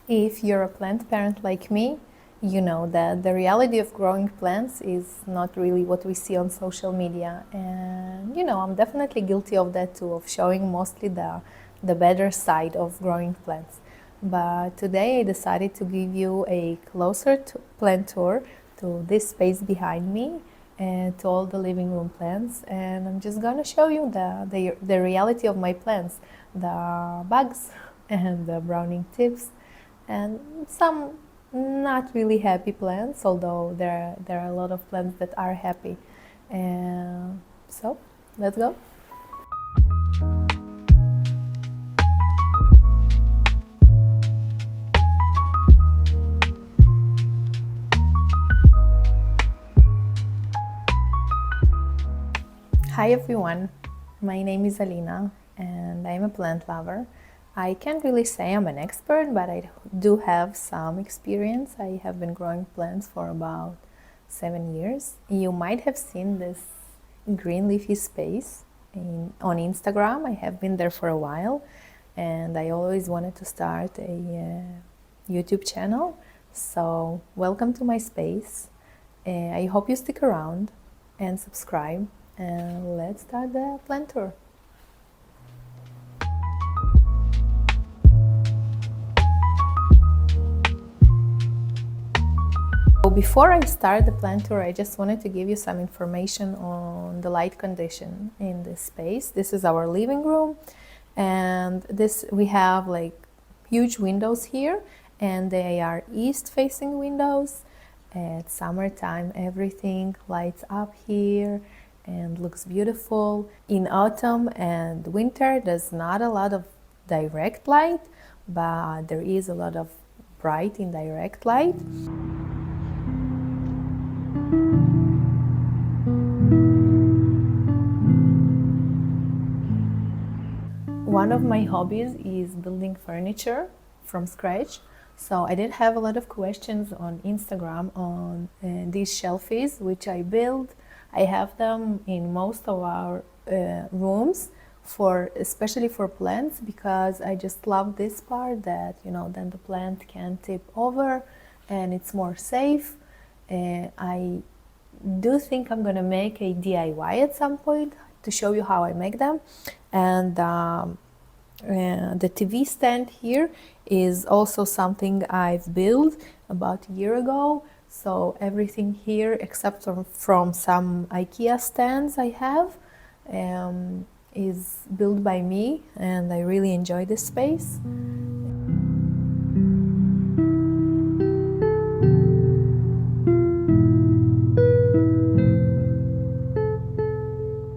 If you're a plant parent like me, you know that the reality of growing plants is not really what we see on social media. And I'm definitely guilty of that too, of showing mostly the better side of growing plants. But today I decided to give you a closer plant tour to this space behind me and to all the living room plants. And I'm just gonna show you the reality of my plants, the bugs and the browning tips, and some not really happy plants, although there are a lot of plants that are happy. So let's go. Hi everyone, my name is Alina and I'm a plant lover. I can't really say I'm an expert, but I do have some experience. I have been growing plants for about 7 years. You might have seen this green leafy space on Instagram. I have been there for a while and I always wanted to start a YouTube channel. So welcome to my space. I hope you stick around and subscribe, and let's start the plant tour. Before I start the plant tour, I just wanted to give you some information on the light condition in this space. This is our living room, and we have like huge windows here, and they are east facing windows. At summertime, everything lights up here and looks beautiful. In autumn and winter, there's not a lot of direct light, but there is a lot of bright indirect light. One of my hobbies is building furniture from scratch. So I did have a lot of questions on Instagram on these shelfies, which I build. I have them in most of our rooms, especially for plants, because I just love this part that then the plant can tip over and it's more safe. I do think I'm gonna make a DIY at some point to show you how I make them. And the TV stand here is also something I've built about a year ago. So everything here, except from some IKEA stands I have, is built by me, and I really enjoy this space.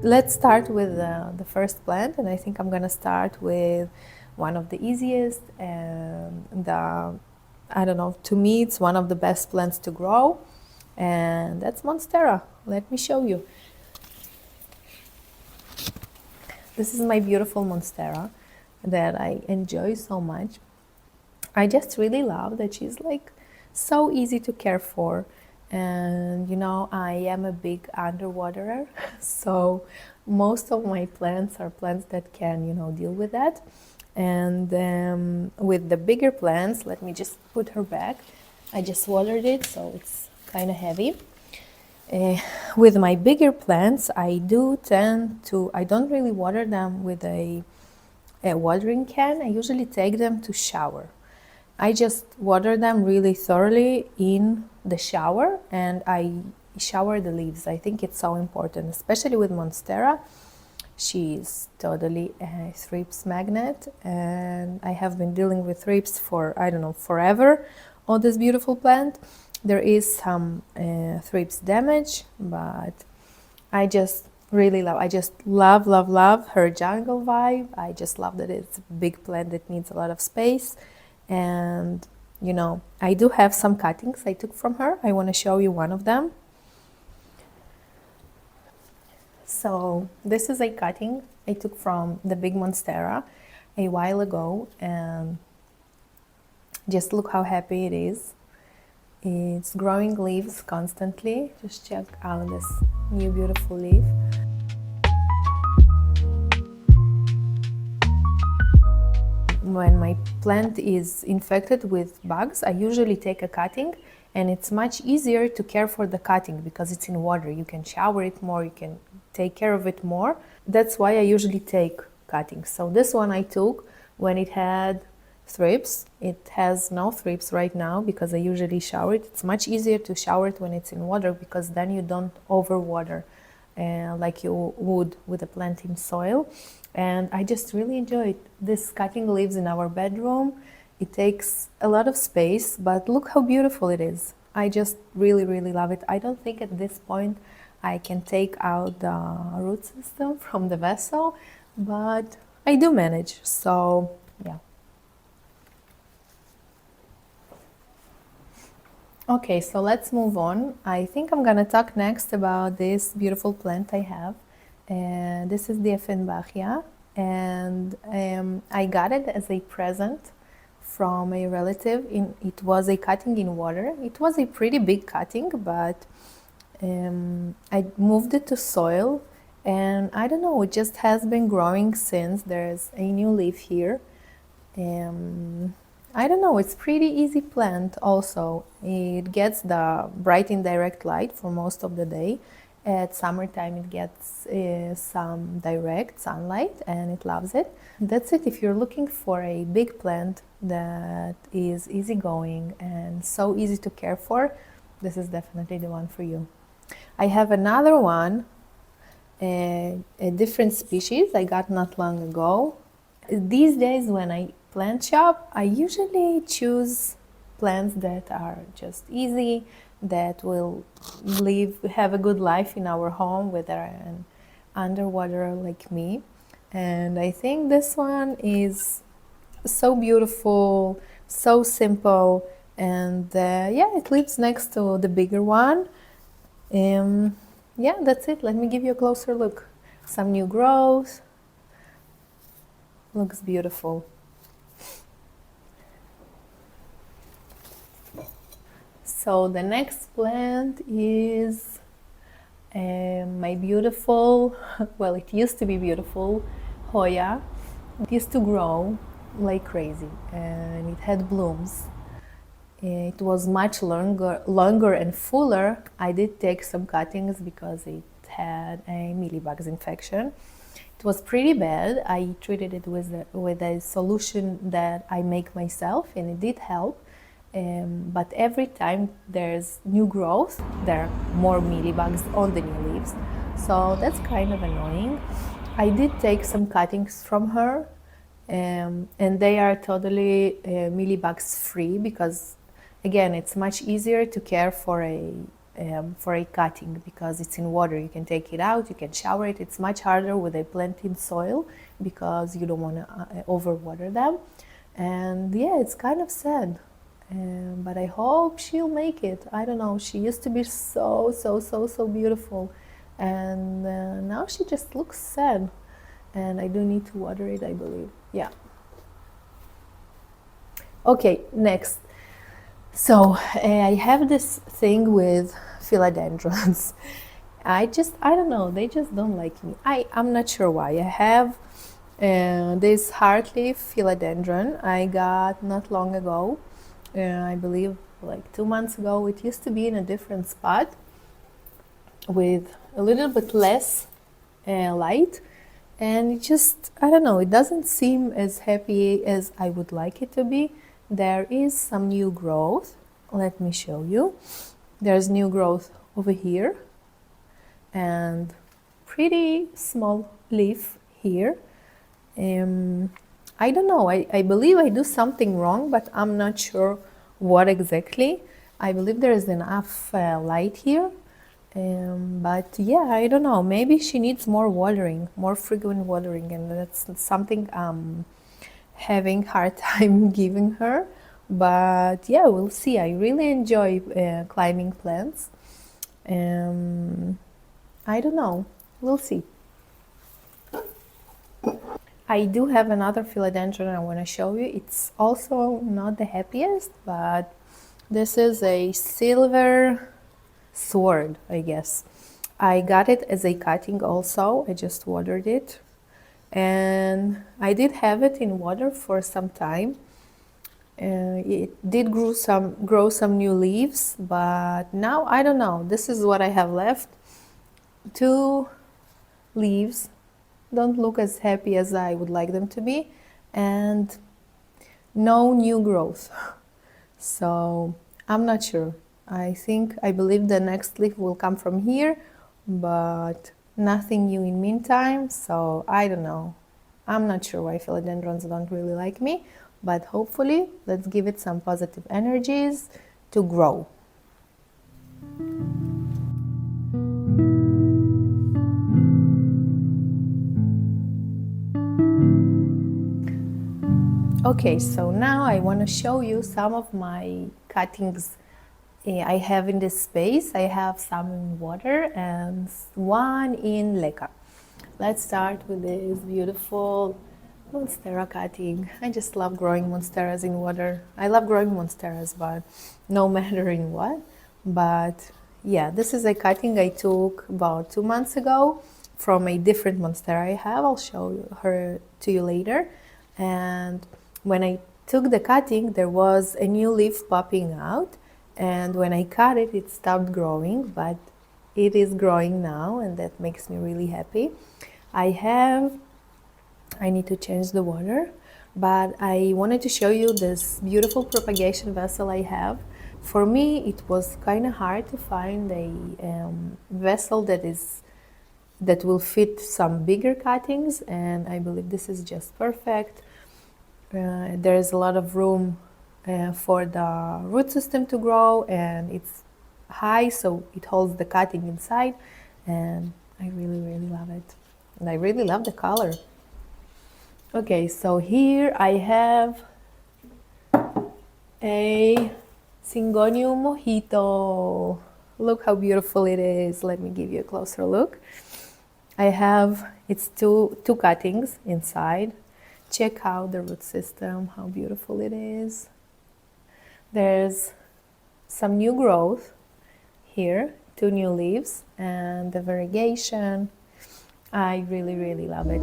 Let's start with the first plant, and I think I'm gonna start with one of the easiest and I don't know, to me it's one of the best plants to grow, and that's Monstera. Let me show you. This is my beautiful Monstera that I enjoy so much. I just really love that she's like so easy to care for. And I am a big underwaterer, so most of my plants are plants that can deal with that. And with the bigger plants, let me just put her back. I just watered it, so it's kind of heavy. With my bigger plants, I don't really water them with a watering can. I usually take them to shower. I just water them really thoroughly in the shower, and I shower the leaves. I think it's so important, especially with Monstera. She's totally a thrips magnet, and I have been dealing with thrips for, I don't know, forever on this beautiful plant. There is some thrips damage, but I just really love, love her jungle vibe. I just love that it's a big plant that needs a lot of space. And I do have some cuttings I took from her. I want to show you one of them. So this is a cutting I took from the big Monstera a while ago, and just look how happy it is. It's growing leaves constantly. Just check out this new beautiful leaf. when my plant is infected with bugs, I usually take a cutting, and it's much easier to care for the cutting because it's in water. You can shower it more, you can take care of it more. That's why I usually take cuttings. So this one I took when it had thrips. It has no thrips right now because I usually shower it. It's much easier to shower it when it's in water because then you don't overwater like you would with a plant in soil. And I just really enjoy it. This cutting lives in our bedroom. It takes a lot of space, but look how beautiful it is. I just really, really love it. I don't think at this point I can take out the root system from the vessel, but I do manage, so yeah. Okay, so let's move on. I think I'm gonna talk next about this beautiful plant I have. And this is Dieffenbachia, and I got it as a present from a relative. It was a cutting in water. It was a pretty big cutting, but I moved it to soil, and I don't know, it just has been growing since. There's a new leaf here. I don't know, it's pretty easy plant also. It gets the bright indirect light for most of the day. At summertime it gets some direct sunlight and it loves it. That's it. If you're looking for a big plant that is easygoing and so easy to care for, this is definitely the one for you. I have another one, a different species I got not long ago. These days when I plant shop, I usually choose plants that are just easy, that will have a good life in our home, whether an underwater like me. And I think this one is so beautiful, so simple, and yeah, it lives next to the bigger one. Yeah, that's it. Let me give you a closer look. Some new growth. Looks beautiful. So the next plant is my beautiful, well, it used to be beautiful, Hoya. It used to grow like crazy and it had blooms. It was much longer and fuller. I did take some cuttings because it had a mealybugs infection. It was pretty bad. I treated it with a solution that I make myself, and it did help. But every time there's new growth, there are more mealybugs on the new leaves. So that's kind of annoying. I did take some cuttings from her, and they are totally mealybugs free because, again, it's much easier to care for a cutting because it's in water. You can take it out, you can shower it. It's much harder with a plant in soil because you don't want to overwater them. And yeah, it's kind of sad. But I hope she'll make it. I don't know, she used to be so beautiful, and now she just looks sad, and I do need to water it, I believe. Yeah. Okay, next. So I have this thing with philodendrons. I don't know, they just don't like me. I'm not sure why. I have this heartleaf philodendron I got not long ago. I believe like 2 months ago. It used to be in a different spot with a little bit less light, and it just, I don't know, it doesn't seem as happy as I would like it to be. There is some new growth. Let me show you. There's new growth over here and pretty small leaf here. I don't know, I believe I do something wrong, but I'm not sure what exactly. I believe there is enough light here, but yeah, I don't know, maybe she needs more watering, more frequent watering, and that's something I'm having hard time giving her. But yeah, we'll see. I really enjoy climbing plants. I don't know, we'll see. I do have another philodendron I want to show you. It's also not the happiest, but this is a silver sword, I guess. I got it as a cutting also. I just watered it. and I did have it in water for some time. It did grow some new leaves, but now I don't know. This is what I have left. 2 leaves don't look as happy as I would like them to be, and no new growth. So I'm not sure. I believe the next leaf will come from here, but nothing new in meantime, so I don't know. I'm not sure why philodendrons don't really like me, but hopefully let's give it some positive energies to grow. Okay, so now I want to show you some of my cuttings I have in this space. I have some in water and one in leca. Let's start with this beautiful Monstera cutting. I just love growing Monsteras in water. I love growing Monsteras, but no matter in what. But yeah, this is a cutting I took about 2 months ago from a different Monstera I have. I'll show her to you later. And when I took the cutting, there was a new leaf popping out, and when I cut it, it stopped growing, but it is growing now, and that makes me really happy. I need to change the water, but I wanted to show you this beautiful propagation vessel I have. For me, it was kind of hard to find a vessel that will fit some bigger cuttings, and I believe this is just perfect. There is a lot of room for the root system to grow, and it's high, so it holds the cutting inside, and I really love it. And I really love the color. Okay, so here I have a Syngonium mojito. Look how beautiful it is. Let me give you a closer look. It's two cuttings inside. Check out the root system, how beautiful it is. There's some new growth here, 2 new leaves, and the variegation. I really love it.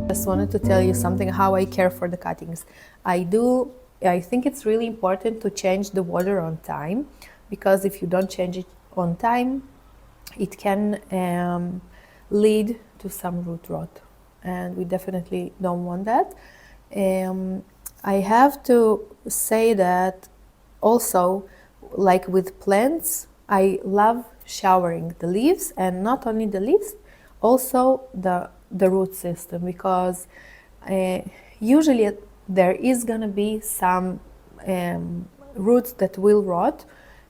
Just wanted to tell you something how I care for the cuttings. I think it's really important to change the water on time, because if you don't change it on time, it can lead to some root rot, and we definitely don't want that. I have to say that also, like with plants, I love showering the leaves, and not only the leaves, also the root system, because usually there is gonna be some roots that will rot,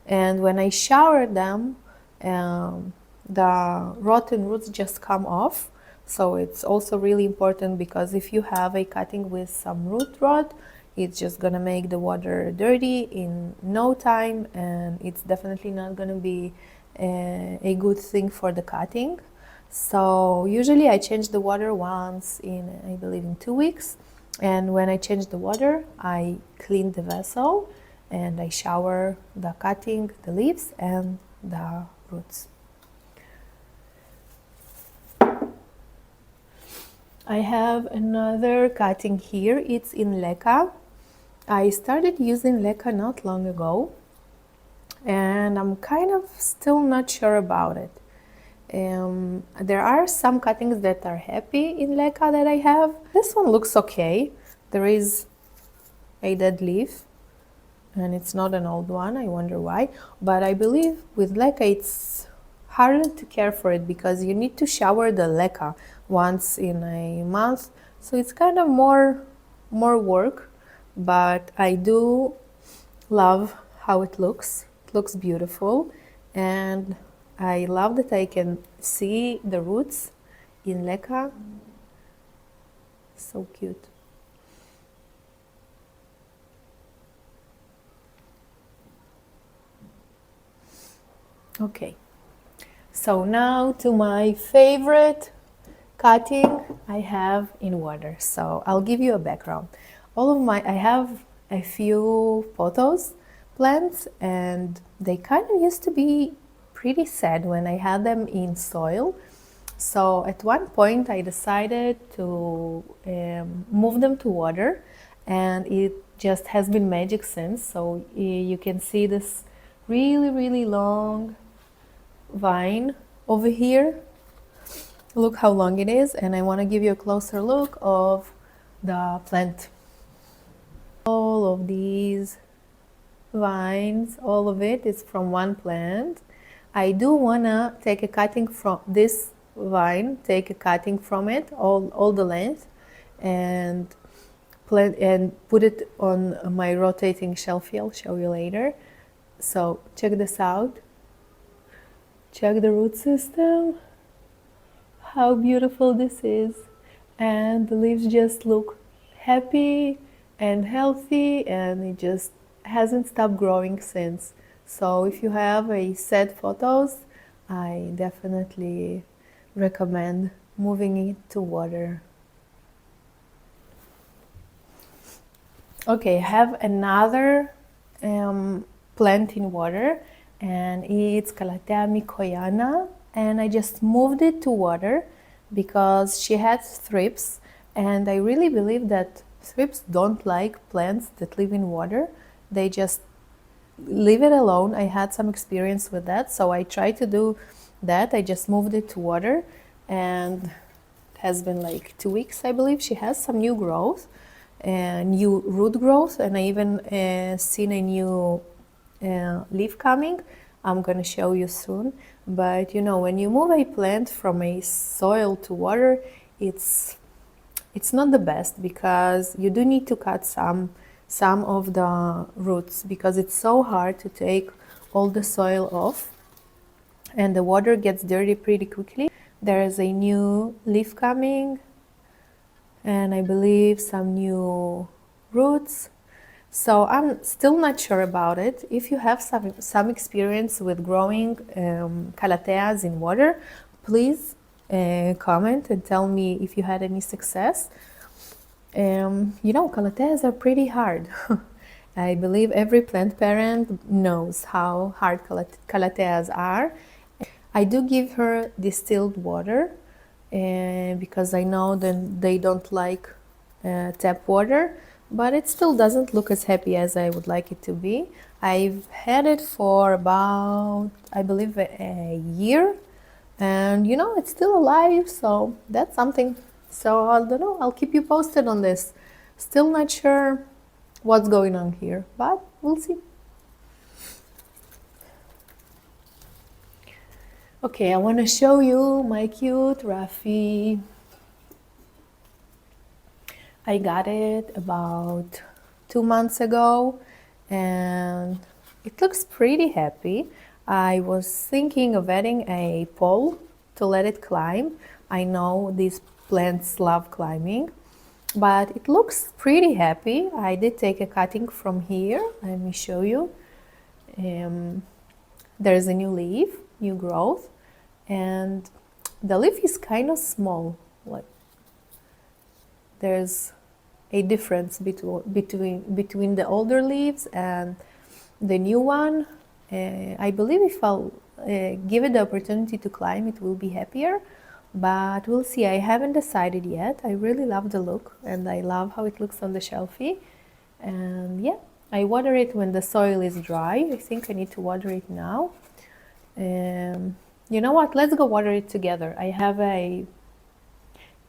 and when I shower them, the rotten roots just come off. So it's also really important, because if you have a cutting with some root rot, it's just gonna make the water dirty in no time, and it's definitely not gonna be a good thing for the cutting. So usually I change the water once in, I believe, in 2 weeks. And when I change the water, I clean the vessel and I shower the cutting, the leaves, and the roots. I have another cutting here. It's in leca. I started using leca not long ago, and I'm kind of still not sure about it. There are some cuttings that are happy in leca that I have. This one looks okay. There is a dead leaf, and it's not an old one. I wonder why. But I believe with leca it's harder to care for it, because you need to shower the leca once in a month. So it's kind of more work, but I do love how it looks. It looks beautiful, and I love that I can see the roots in leca. So cute. Okay, so now to my favorite cutting I have in water. So I'll give you a background. I have a few Pothos plants, and they kind of used to be pretty sad when I had them in soil. So at one point I decided to move them to water, and it just has been magic since. So you can see this really long vine over here. Look how long it is, and I want to give you a closer look of the plant. All of these vines, all of it is from one plant. I do want to take a cutting from this vine, take a cutting from it, all the length, and plant and put it on my rotating shelfie. I'll show you later. So check this out. Check the root system. How beautiful this is. And the leaves just look happy and healthy, and it just hasn't stopped growing since. So if you have a sad Pothos, I definitely recommend moving it to water. Okay, I have another plant in water, and it's Calathea mykoyana, and I just moved it to water because she had thrips, and I really believe that thrips don't like plants that live in water. They just leave it alone. I had some experience with that, so I tried to do that. I just moved it to water, and it has been like 2 weeks, I believe. She has some new growth, new root growth, and I even seen a new leaf coming. I'm gonna show you soon. But you know, when you move a plant from a soil to water, it's not the best, because you do need to cut some of the roots, because it's so hard to take all the soil off, and the water gets dirty pretty quickly. There is a new leaf coming, and I believe some new roots. So I'm still not sure about it. If you have some experience with growing calatheas in water, please comment and tell me if you had any success. You know, calatheas are pretty hard. I believe every plant parent knows how hard calatheas are. I do give her distilled water because I know that they don't like tap water, but it still doesn't look as happy as I would like it to be. I've had it for about, I believe, a year, and you know, it's still alive, so that's something. So I don't know, I'll keep you posted on this. Still not sure what's going on here, but we'll see. Okay, I want to show you my cute Rhaphi. I got it about 2 months ago, and it looks pretty happy. I was thinking of adding a pole to let it climb. I know these plants love climbing, but it looks pretty happy. I did take a cutting from here. Let me show you. There's a new leaf, new growth, and the leaf is kind of small. Like, there's a difference between the older leaves and the new one. I believe if I'll give it the opportunity to climb, it will be happier, but we'll see. I haven't decided yet. I really love the look, and I love how it looks on the shelfie. And yeah, I water it when the soil is dry. I think I need to water it now. You know what? Let's go water it together. I have a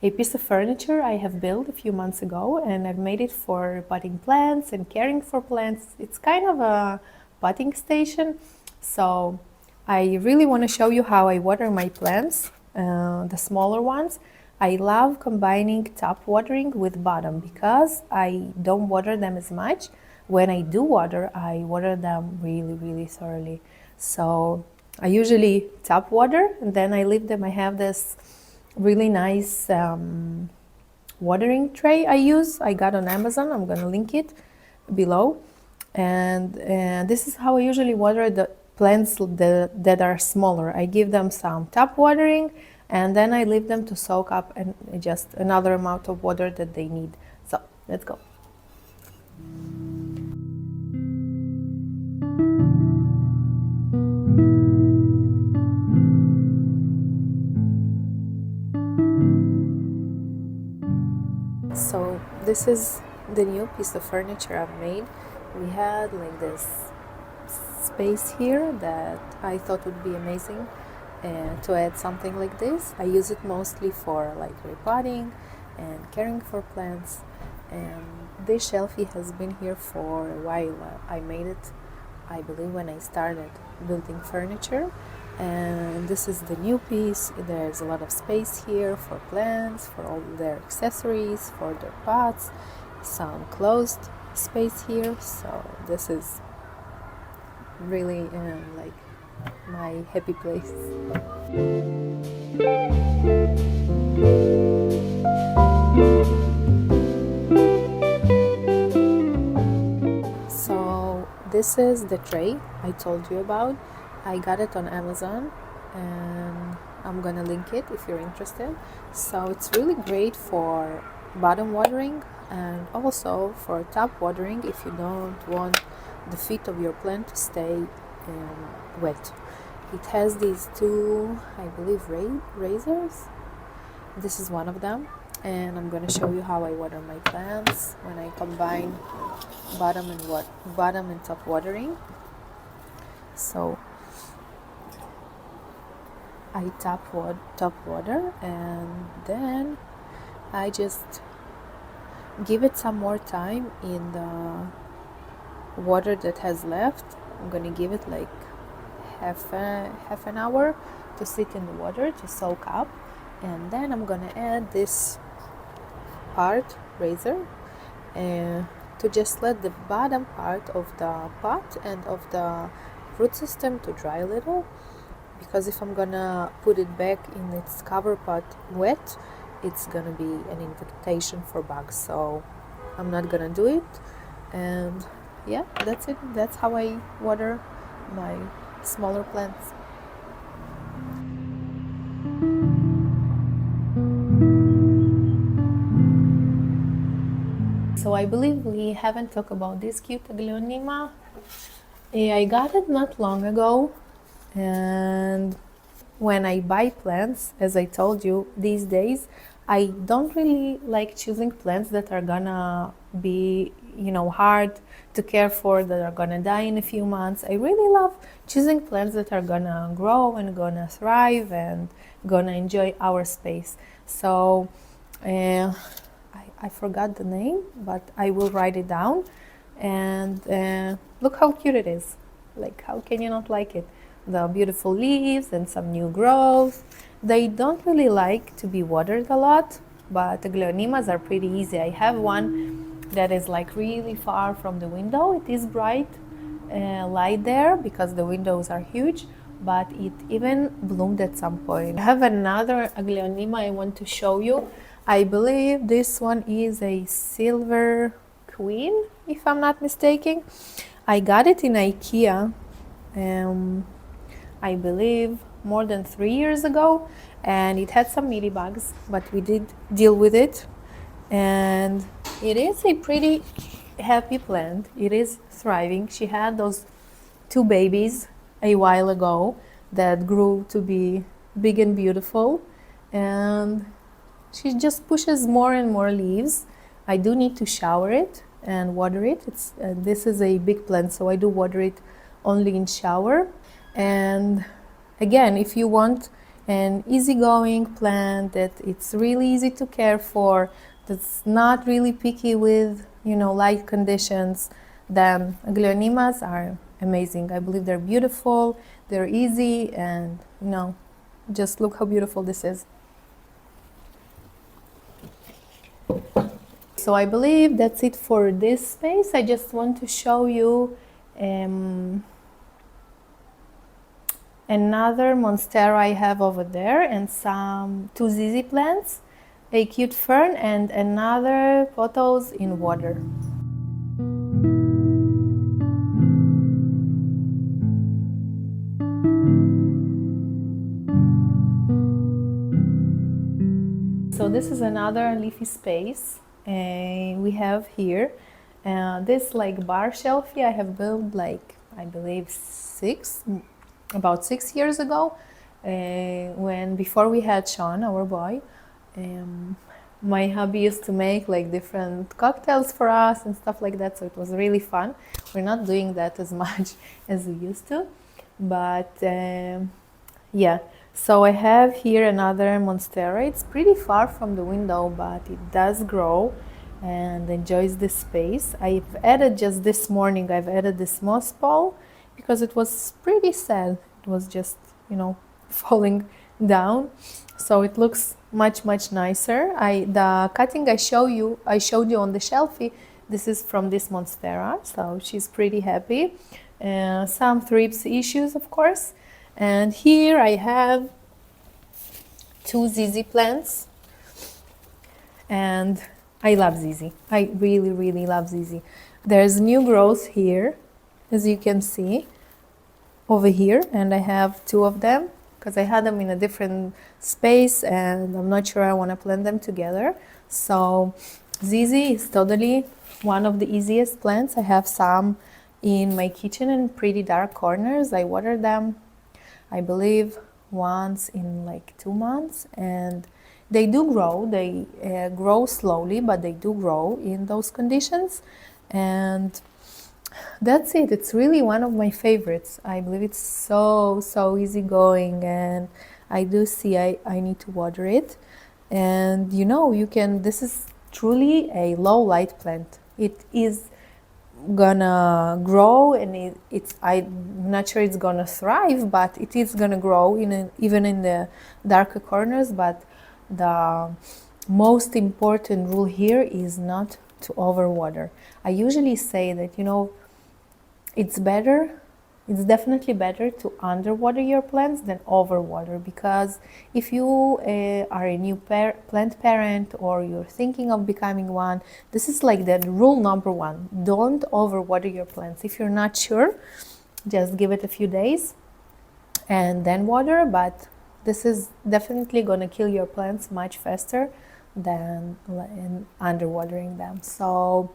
piece of furniture I have built a few months ago, and I've made it for potting plants and caring for plants. It's kind of a potting station, so I really want to show you how I water my plants, the smaller ones. I love combining top watering with bottom because I don't water them as much. When I do water, I water them really thoroughly. So I usually top water, and then I leave them. I have this really nice watering tray I use. I got on Amazon. I'm gonna link it below. And this is how I usually water the plants that are smaller. I give them some top watering, and then I leave them to soak up and just another amount of water that they need. So let's go. this is the new piece of furniture I've made. We had like this space here that I thought would be amazing to add something like this. I use it mostly for like repotting and caring for plants, and this shelfie has been here for a while. I made it, I believe, when I started building furniture, and this is the new piece. There's a lot of space here for plants, for all their accessories, for their pots, some closed space here. So this is really like my happy place. So this is the tray I told you about. I got it on Amazon, and I'm gonna link it if you're interested. So it's really great for bottom watering and also for top watering if you don't want the feet of your plant to stay wet. It has these two, I believe, razors. This is one of them, and I'm going to show you how I water my plants when I combine bottom and top watering. So I top water, and then I just give it some more time in the water that has left. I'm gonna give it like half an hour to sit in the water to soak up, and then I'm gonna add this razor to just let the bottom part of the pot and of the root system to dry a little, because if I'm gonna put it back in its cover pot wet, it's gonna be an invitation for bugs, so I'm not gonna do it. And yeah, that's it. That's how I water my smaller plants. So I believe we haven't talked about this cute Aglaonema. I got it not long ago, and when I buy plants, as I told you, these days, I don't really like choosing plants that are gonna be, hard to care for, that are gonna die in a few months. I really love choosing plants that are gonna grow and gonna thrive and gonna enjoy our space. So I forgot the name, but I will write it down. And look how cute it is. Like, how can you not like it? The beautiful leaves and some new growth. They don't really like to be watered a lot, but the Aglaonemas are pretty easy. I have one that is like really far from the window. It is bright light there because the windows are huge, but it even bloomed at some point. I have another Aglaonema I want to show you. I believe this one is a silver queen, if I'm not mistaken. I got it in IKEA, I believe more than 3 years ago, and it had some mealybugs, but we did deal with it. And it is a pretty happy plant. It is thriving. She had those 2 babies a while ago that grew to be big and beautiful, and she just pushes more and more leaves. I do need to shower it and water it. This is a big plant, so I do water it only in shower. And again, if you want an easygoing plant that it's really easy to care for, that's not really picky with light conditions, then Aglaonemas are amazing. I believe they're beautiful, they're easy, and just look how beautiful this is. So I believe that's it for this space. I just want to show you another Monstera I have over there, and some 2 ZZ plants, a cute fern, and another Pothos in water. So this is another leafy space we have here. This like bar shelfie I have built like, I believe about 6 years ago, before we had Sean, our boy. my hubby used to make like different cocktails for us and stuff like that, so it was really fun. We're not doing that as much as we used to, but yeah. So I have here another Monstera. It's pretty far from the window, but it does grow and enjoys this space. I've added just this morning, I've added this moss ball because it was pretty sad. It was just, you know, falling down. So it looks much nicer. The cutting I showed you on the shelfie, this is from this Monstera, so she's pretty happy. Some thrips issues, of course. And here I have two ZZ plants, and I love ZZ. I really love ZZ. There's new growth here, as you can see over here, and I have two of them because I had them in a different space and I'm not sure I want to plant them together. So ZZ is totally one of the easiest plants. I have some in my kitchen in pretty dark corners. I water them, I believe, once in like 2 months, and they do grow. They grow slowly, but they do grow in those conditions. And that's it. It's really one of my favorites. I believe it's so easygoing, and I do see I need to water it. And you know, you can, this is truly a low light plant. It is gonna grow, and I'm not sure it's gonna thrive, but it is gonna grow even in the darker corners. But the most important rule here is not to overwater. I usually say that, you know, it's definitely better to underwater your plants than overwater, because if you are a new plant parent or you're thinking of becoming one, this is like the rule number one. Don't overwater your plants. If you're not sure, just give it a few days and then water, but this is definitely going to kill your plants much faster than underwatering them. So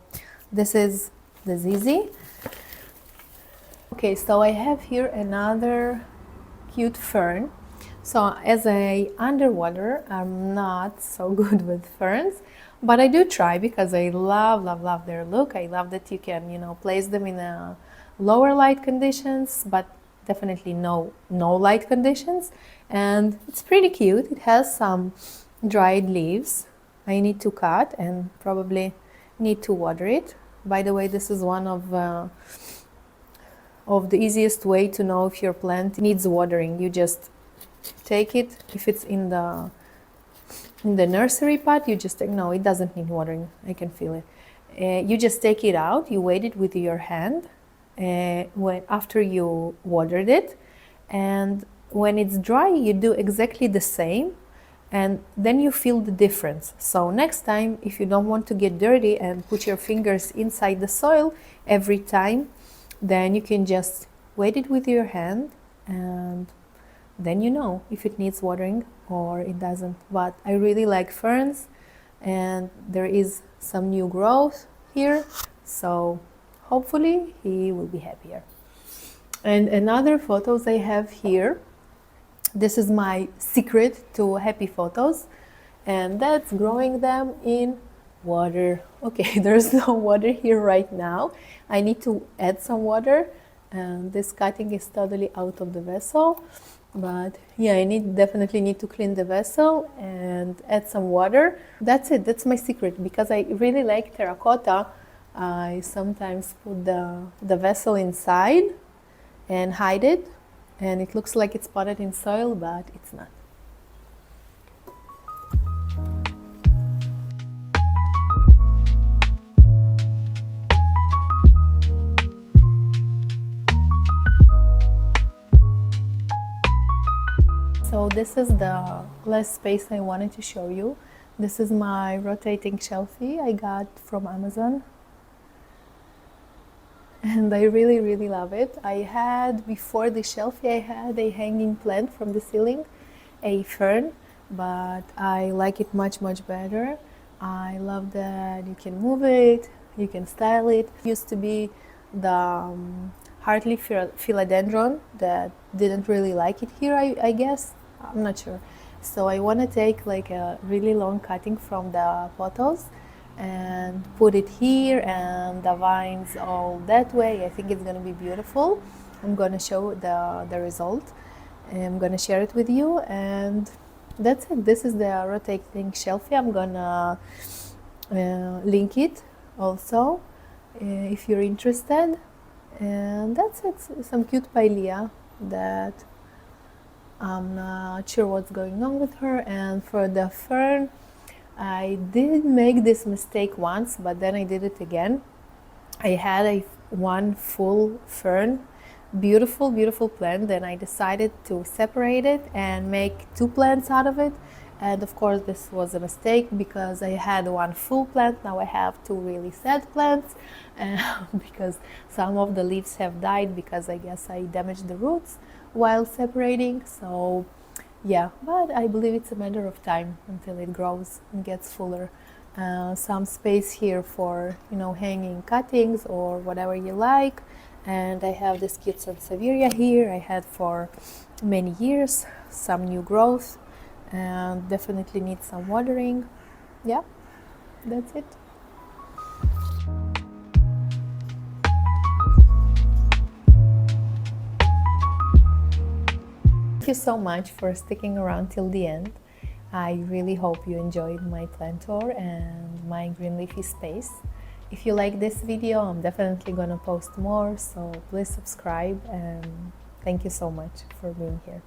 this is the ZZ. Okay, so I have here another cute fern. So as a underwater, I'm not so good with ferns, but I do try because I love their look. I love that you can, you know, place them in a lower light conditions, but definitely no light conditions. And it's pretty cute. It has some dried leaves I need to cut and probably need to water it. By the way, this is one of the easiest way to know if your plant needs watering. You just take it, if it's in the nursery pot, you just take, no, it doesn't need watering, I can feel it. You just take it out, you weight it with your hand after you watered it, and when it's dry you do exactly the same, and then you feel the difference. So next time, if you don't want to get dirty and put your fingers inside the soil every time, then you can just weight it with your hand, and then you know if it needs watering or it doesn't. But I really like ferns, and there is some new growth here, so hopefully he will be happier. And another photos I have here, this is my secret to happy photos, and that's growing them in water. Okay, there's no water here right now. I need to add some water, and this cutting is totally out of the vessel. But yeah, I definitely need to clean the vessel and add some water. That's it. That's my secret, because I really like terracotta. I sometimes put the vessel inside and hide it, and it looks like it's potted in soil, but it's not. So this is the last space I wanted to show you. This is my rotating shelfie I got from Amazon, and I really love it. I had, before the shelfie, I had a hanging plant from the ceiling, a fern, but I like it much better. I love that you can move it, you can style it. It used to be the Philodendron that didn't really like it here, I guess. I'm not sure. So I want to take like a really long cutting from the pothos and put it here, and the vines all that way. I think it's going to be beautiful. I'm going to show the result. I'm going to share it with you, and that's it. This is the rotating shelfie. I'm going to link it also if you're interested. And that's it. Some cute pilea that I'm not sure what's going on with her. And for the fern, I did make this mistake once, but then I did it again. I had one full fern, beautiful, beautiful plant. Then I decided to separate it and make two plants out of it. And of course, this was a mistake because I had one full plant. Now I have two really sad plants because some of the leaves have died because I guess I damaged the roots while separating. So yeah, but I believe it's a matter of time until it grows and gets fuller. Some space here for, you know, hanging cuttings or whatever you like. And I have this cute Sansevieria here I had for many years. Some new growth and definitely needs some watering. Yeah, that's it. Thank you so much for sticking around till the end. I really hope you enjoyed my plant tour and my green leafy space. If you like this video, I'm definitely gonna post more, so please subscribe, and thank you so much for being here.